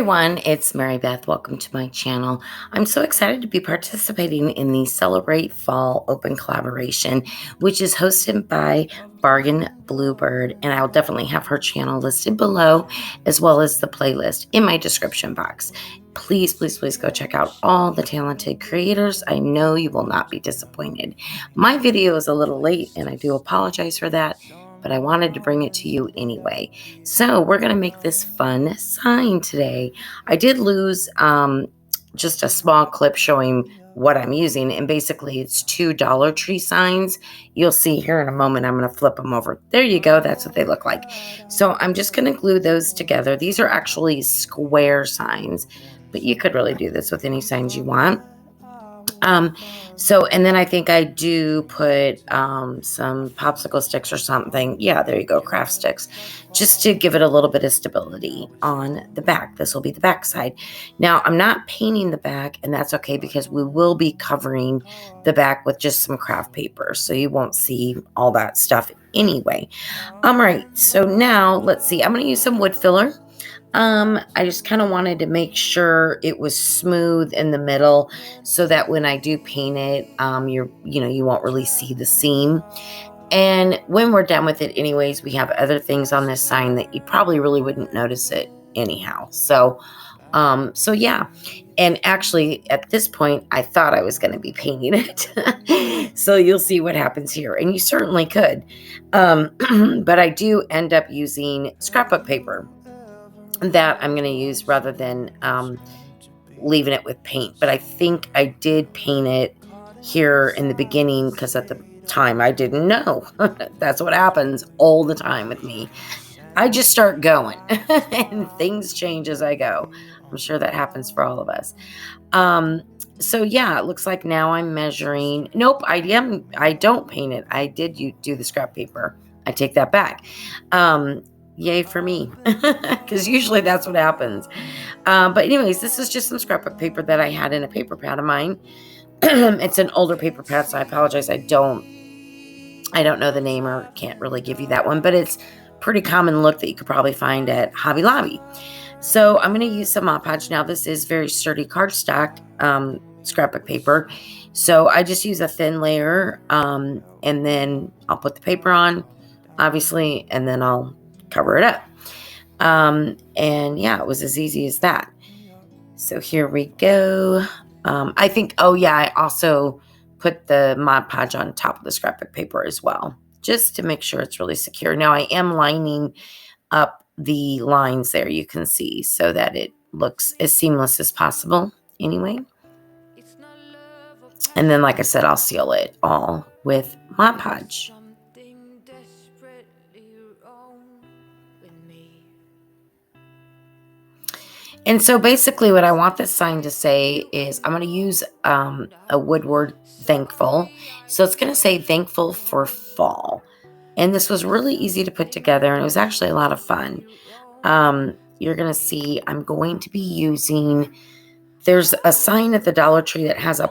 everyone, it's Mary Beth. Welcome to my channel. I'm so excited to be participating in the Celebrate Fall Open Collaboration, which is hosted by Bargain Bluebird, and I'll definitely have her channel listed below, as well as the playlist in my description box. Please, please, please go check out all the talented creators. I know you will not be disappointed. My video is a little late, and I do apologize for that, but I wanted to bring it to you anyway. So we're going to make this fun sign today. I did lose just a small clip showing what I'm using, and basically it's two Dollar Tree signs. You'll see here in a moment. I'm going to flip them over. There you go. That's what they look like. So I'm just going to glue those together. These are actually square signs, but you could really do this with any signs you want. And then I think I do put some popsicle sticks or something. Yeah, there you go, craft sticks, just to give it a little bit of stability on the back. This will be the back side. Now, I'm not painting the back, and that's okay because we will be covering the back with just some craft paper, so you won't see all that stuff anyway. All right, so now let's see. I'm going to use some wood filler. I just kind of wanted to make sure it was smooth in the middle so that when I do paint it, you won't really see the seam. And when we're done with it anyways, we have other things on this sign that you probably really wouldn't notice it anyhow. So yeah. And actually at this point, I thought I was going to be painting it. So you'll see what happens here, and you certainly could. But I do end up using scrapbook paper that I'm going to use rather than leaving it with paint. But I think I did paint it here in the beginning because at the time I didn't know. That's what happens all the time with me. I just start going and things change as I go. I'm sure that happens for all of us. So yeah, it looks like now I'm measuring. Nope, I don't paint it. I did do the scrap paper. I take that back. Yay for me, because usually that's what happens. But anyways, this is just some scrapbook paper that I had in a paper pad of mine. It's an older paper pad, so I apologize. I don't know the name or can't really give you that one, but it's pretty common look that you could probably find at Hobby Lobby. So I'm going to use some Mod Podge. Now this is very sturdy cardstock scrapbook paper. So I just use a thin layer, and then I'll put the paper on, obviously, and then I'll cover it up. And yeah, it was as easy as that. So here we go. I think, I also put the Mod Podge on top of the scrapbook paper as well, just to make sure it's really secure. Now I am lining up the lines there, you can see, so that it looks as seamless as possible anyway. And then, like I said, I'll seal it all with Mod Podge. And so basically what I want this sign to say is I'm going to use a wood word, thankful. So it's going to say thankful for fall. And this was really easy to put together, and it was actually a lot of fun. You're going to see I'm going to be using, there's a sign at the Dollar Tree that has a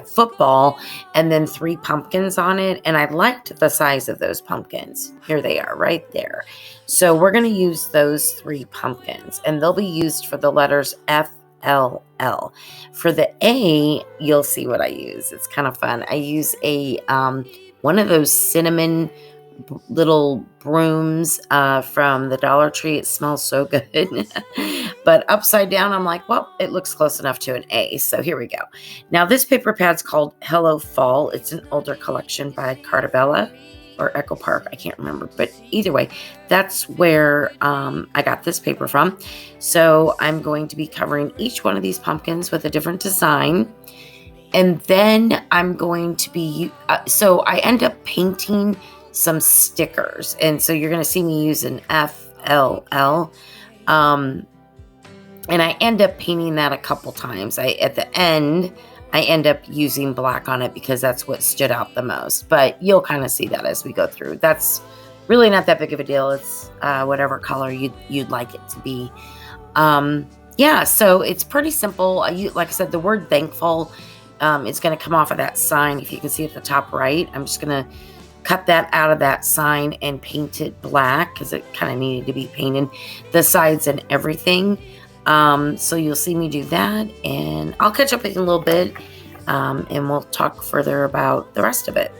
football and then 3 pumpkins on it. And I liked the size of those pumpkins. Here they are right there. So we're going to use those 3 pumpkins, and they'll be used for the letters FLL. For the A, you'll see what I use. It's kind of fun. I use one of those cinnamon little brooms from the Dollar Tree. It smells so good. But upside down, I'm like, well, it looks close enough to an A. So here we go. Now this paper pad's called Hello Fall. It's an older collection by Cartabella or Echo Park. I can't remember. But either way, that's where I got this paper from. So I'm going to be covering each one of these pumpkins with a different design. And then I'm going to be, so I end up painting some stickers. And so you're going to see me use an FLL. And I end up painting that a couple times. At the end, I end up using black on it because that's what stood out the most. But you'll kind of see that as we go through. That's really not that big of a deal. It's whatever color you'd like it to be. So it's pretty simple. Like I said, the word thankful is going to come off of that sign. If you can see at the top right, I'm just going to cut that out of that sign and paint it black because it kind of needed to be painted, the sides and everything. So you'll see me do that, and I'll catch up with you in a little bit, and we'll talk further about the rest of it.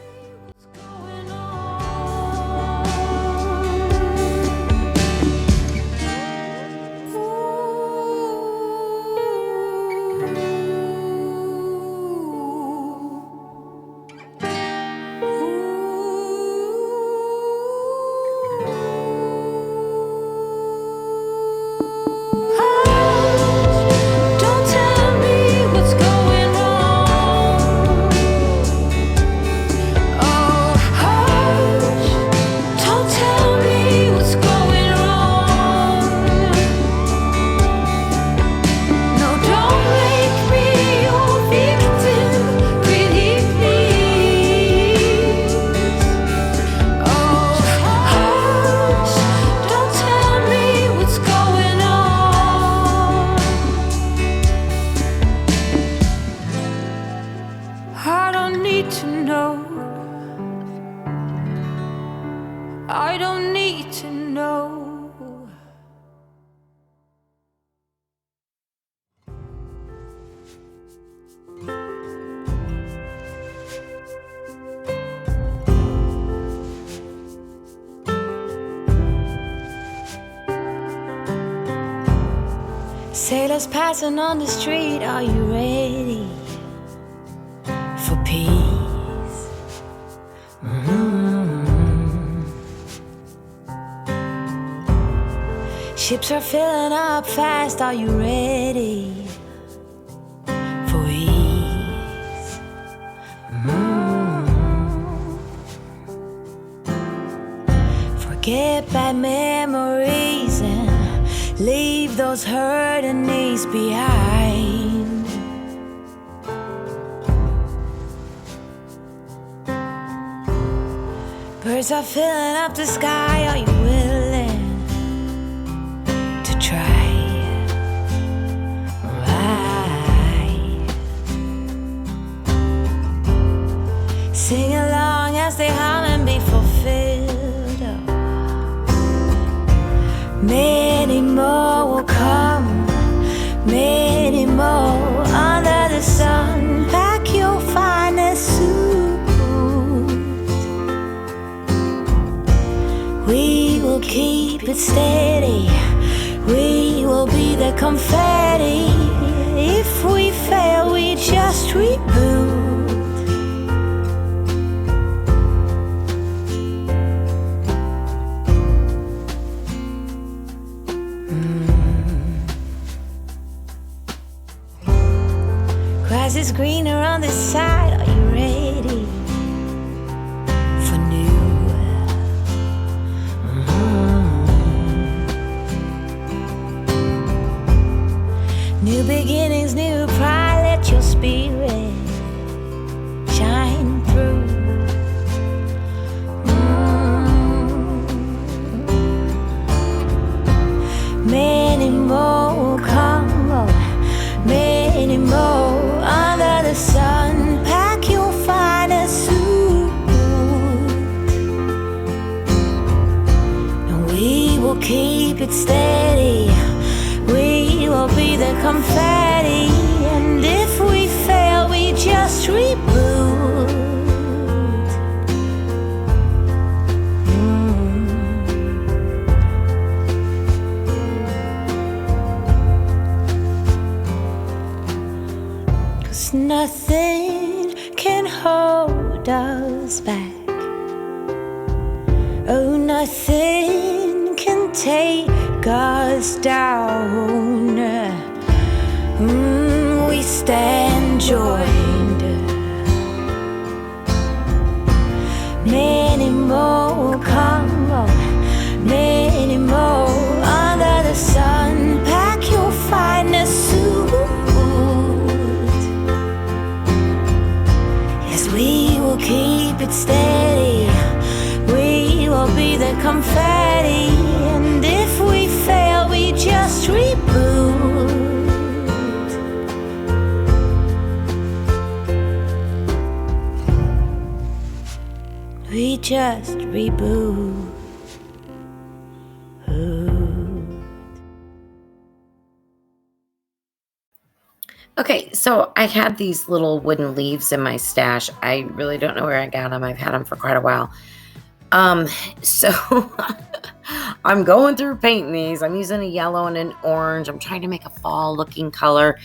I don't need to know. Sailors passing on the street, are you ready for peace? Ships are filling up fast, are you ready for ease? Forget bad memories and leave those hurting knees behind. Birds are filling up the sky, are you willing to try? Right. Sing along as they hum and be fulfilled. Many more will come, many more under the sun. Pack your finest suit. We will keep it steady, we will be the confetti. If we fail, we just reboot. Grass is greener on this side, are you ready for new? New beginnings, new pride, let your spirit shine through. Many more will come, oh, many more under the sun. Pack your finest suit, and we will keep it steady, we will be the confetti. And if we fail, we just reboot. Nothing can hold us back. Oh, nothing can take us down. We stand joined. Many more will come, oh, many more under the sun. Pack your finest suit. We will keep it steady, we will be the confetti. And if we fail, we just reboot. We just reboot. Okay, so I had these little wooden leaves in my stash. I really don't know where I got them. I've had them for quite a while. So I'm going through painting these. I'm using a yellow and an orange. I'm trying to make a fall looking color.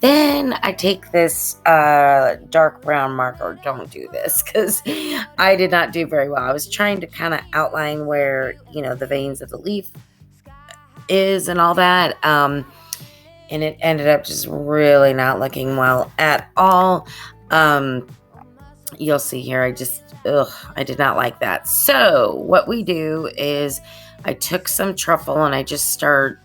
Then I take this dark brown marker. Don't do this because I did not do very well. I was trying to kind of outline where, the veins of the leaf is and all that. And it ended up just really not looking well at all. You'll see here, I did not like that. So what we do is I took some truffle and I just start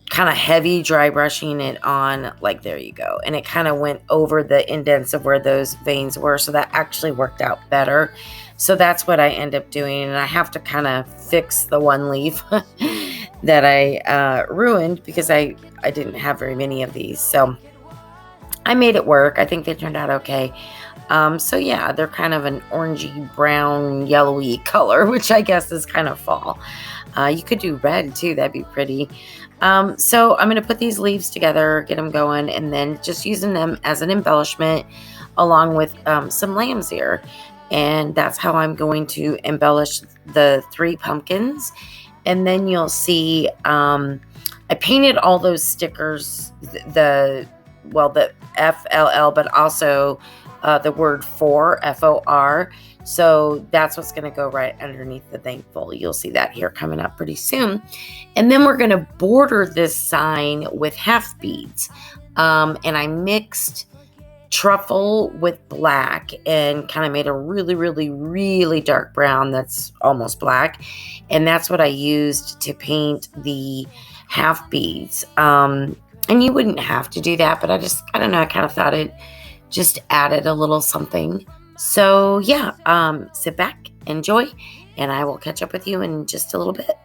kind of heavy dry brushing it on, like, there you go. And it kind of went over the indents of where those veins were. So that actually worked out better. So that's what I end up doing. And I have to kind of fix the one leaf that I ruined because I didn't have very many of these. So I made it work. I think they turned out okay. So yeah, they're kind of an orangey, brown, yellowy color, which I guess is kind of fall. You could do red too. That'd be pretty. So I'm going to put these leaves together, get them going, and then just using them as an embellishment along with some lamb's ear. And that's how I'm going to embellish the 3 pumpkins. And then you'll see I painted all those stickers, the FLL, but also the word for, FOR. So that's what's going to go right underneath the thankful. You'll see that here coming up pretty soon. And then we're going to border this sign with half beads. And I mixed truffle with black and kind of made a really, really, really dark brown that's almost black. And that's what I used to paint the half beads. And you wouldn't have to do that, but I don't know, I kind of thought it just added a little something. So yeah, sit back, enjoy, and I will catch up with you in just a little bit.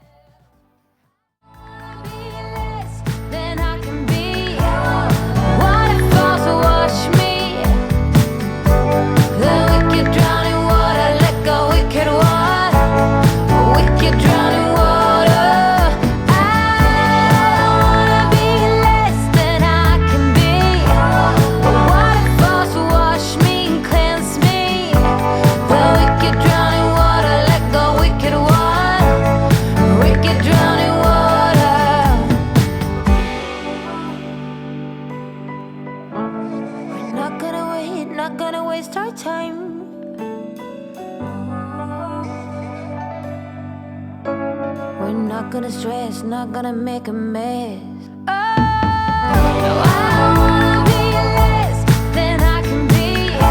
Not gonna stress, not gonna make a mess. Oh, no, I don't wanna be less than I can be. I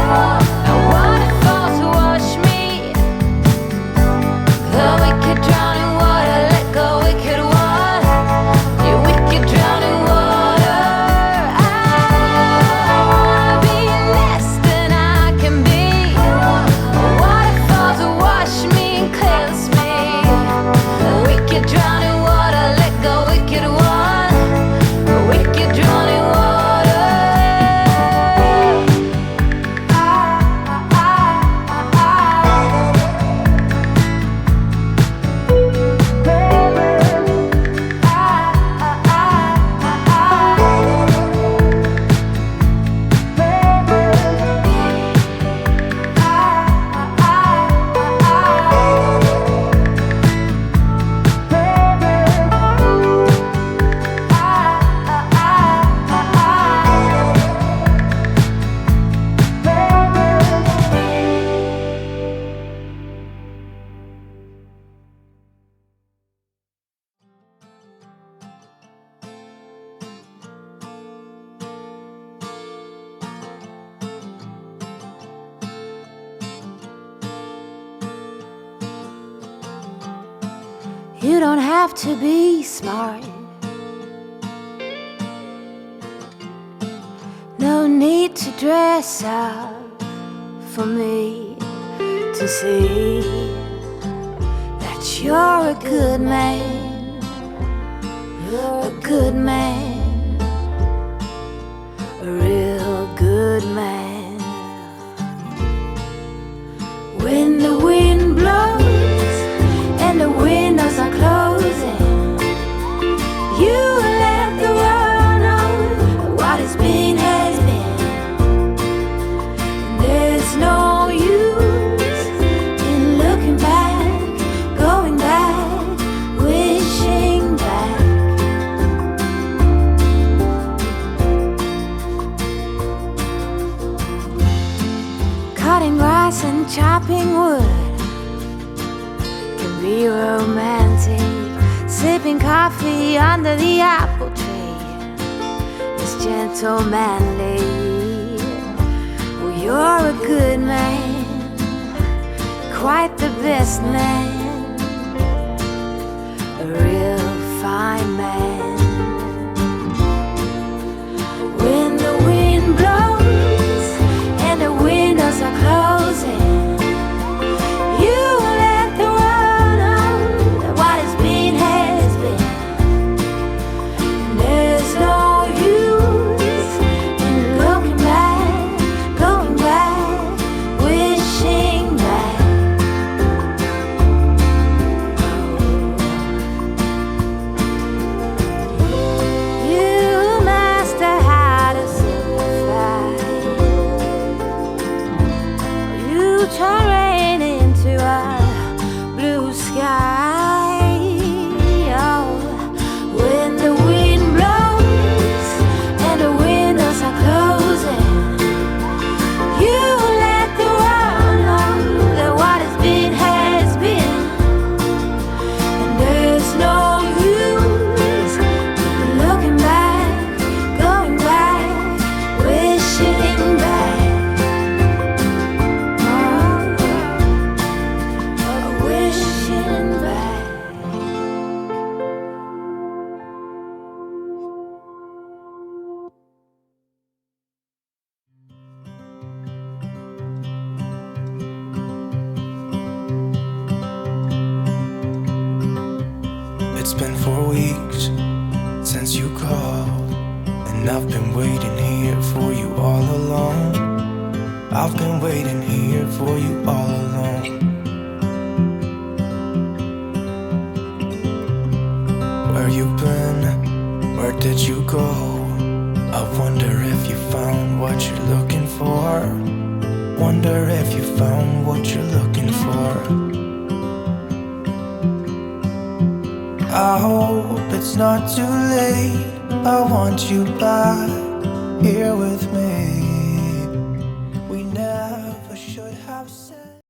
want it fall to wash me. The wicked drowning water, let go, wicked one. You wicked drowning water. I wanna be less than I can be. I want it fall to wash me and cleanse me. The wicked drowning water, let go, wicked one. The wicked drowning water. You don't have to be smart. No need to dress up for me to see that you're a good man. You're a good man, a real good man. When the wind grass and chopping wood can be romantic. Sipping coffee under the apple tree is gentlemanly. Well, you're a good man, quite the best man, a real fine man. When the wind blows and the windows are closing, you let the world know that what has been has been. And there's no use in looking back, going back, wishing back. You master how to simplify. You turn rain into a blue sky. Oh, when the wind blows and the windows are closing, you let the world know that what has been has been. And there's no use in looking back, going back, wishing back. Oh, wishing back. It's been 4 weeks since you called, and I've been waiting here for you all along. I've been waiting here for you all along. Where you been? Where did you go? I wonder if you found what you're looking for. Wonder if you found what you're looking for. I hope it's not too late. I want you back here with me.